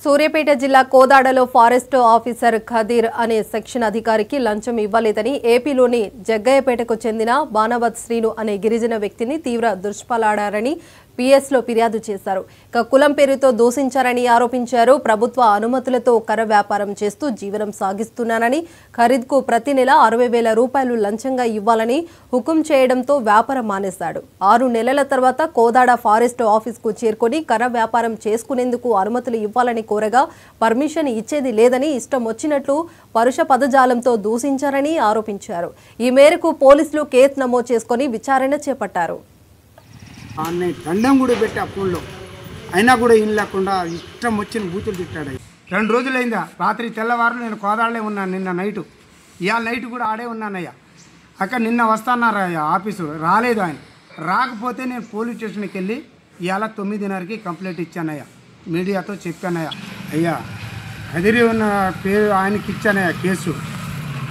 సూర్యాపేట జిల్లా కోదాడలో forest officer Khadeer అనే section అధికారికి లంచం ఇవ్వలేదని ఏపీలోని జగ్గయ్యపేటకు చెందిన బానవత్ శ్రీను అనే గిరిజన వ్యక్తిని తీవ్ర దుష్పాలాడారని పిఎస్లో ఫిర్యాదు చేశారు. ఇక కులం పేరుతో దూషించారని ఆరోపించారు. ప్రభుత్వ అనుమతులతో కర్ర వ్యాపారం చేస్తూ జీవనం సాగిస్తున్నానని, ఖరీద్కు ప్రతి నెల 60,000 రూపాయలు లంచంగా ఇవ్వాలని హుకుం చేయడంతో వ్యాపారం మానేశాడు. 6 నెలల తర్వాత కోదాడ ఫారెస్ట్ ఆఫీస్కు చేరుకొని కర్ర వ్యాపారం చేసుకునేందుకు అనుమతులు ఇవ్వాలని కోరగా పర్మిషన్ ఇచ్చేది లేదని ఇష్టం వచ్చినట్లు పరుష పదజాలంతో దూషించారని ఆరోపించారు. ఈ మేరకు పోలీసులు కేసు నమోదు చేసుకుని విచారణ చేపట్టారు. అన్నయ్య దండం కూడా పెట్టి ఆ ఫోన్లో అయినా కూడా ఏం లేకుండా ఇష్టం వచ్చిన బూతులు తిట్టాడు. 2 రోజులైందా, రాత్రి తెల్లవారు నేను కోదాడలే ఉన్నాను. నిన్న నైటు, ఇవాళ నైట్ కూడా ఆడే ఉన్నానయ్యా. అక్కడ నిన్న వస్తానన్నారయ్యా ఆఫీసు, రాలేదు ఆయన. రాకపోతే నేను పోలీస్ స్టేషన్కి వెళ్ళి ఇవాళ 9:30కి కంప్లైంట్ ఇచ్చానయ్యా. మీడియాతో చెప్పానయ్యా. అయ్యా కదిరి ఉన్న పేరు ఆయనకి ఇచ్చానయ్యా కేసు.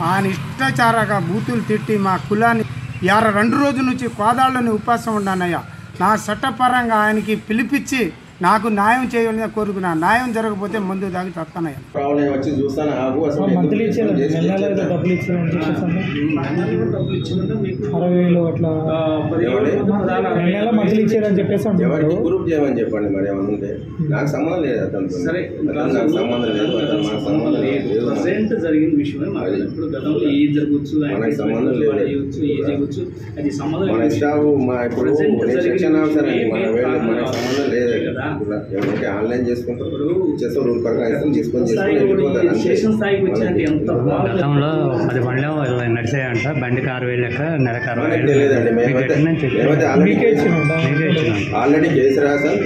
ఆయన ఇష్టాచారగా బూతులు తిట్టి మా కులాన్ని 2 రోజుల నుంచి కోదాడలోని ఉపవాసం ఉన్నానయ్యా. నా చట్టపరంగా ఆయనకి పిలిపించి నాకు న్యాయం చేయాలని కోరుకున్నా. న్యాయం జరగకపోతే ముందు దాగి తప్పనయ్యా. గ్రూప్ చేయమని చెప్పండి. మరి ఏమన్నా ఉంటే నాకు సంబంధం లేదు, అతనితో నాకు సంబంధం లేదు, నాకు సంబంధం లేదు. జరిగిన విషయమే ఇప్పుడు గతంలో ఏది జరగవచ్చు, మనకి సంబంధం లేదు. అది సంబంధం మన స్టాఫ్ మా ఇప్పుడు సెక్షన్ ఆఫీసర్ అండి, మన మనకి సంబంధం లేదు. ఏమంటే ఆన్లైన్ చేసుకుంటారు, ఇచ్చేస్తాం, రూల్ ప్రకారం తీసుకొని గతంలో 10 బండ్లు నడిచాయంట. బండికి 6,000 లెక్క, నెలకు 60,000 తెలియదండి. మేమైతే ఆల్రెడీ కేసు రాసాం.